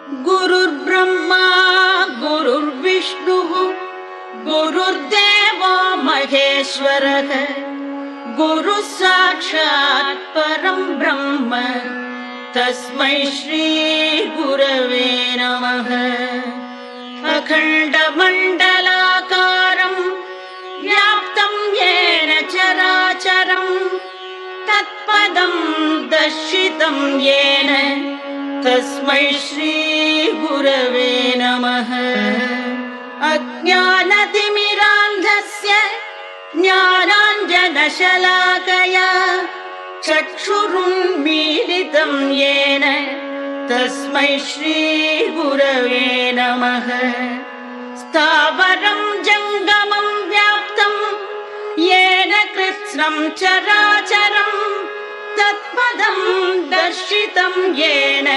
गुरुर्ब्रह्मा गुरुर्विष्णुः गुरुर्देवो महेश्वरः गुरुः साक्षात् परं ब्रह्म तस्मै श्री गुरवे नमः। अखण्डमण्डलाकारं व्याप्तं येन चराचरं तत्पदं दर्शितं येन तस्मै श्री गुरवे नमः। अज्ञानतिमिरान्धस्य ज्ञानाञ्जनशलाकया चक्षुरुन्मीलितं येन तस्मै श्री गुरवे नमः। स्थावरं जङ्गमं व्याप्तं येन कृत्स्नं चराचरं तत्पदं दर्शितं येन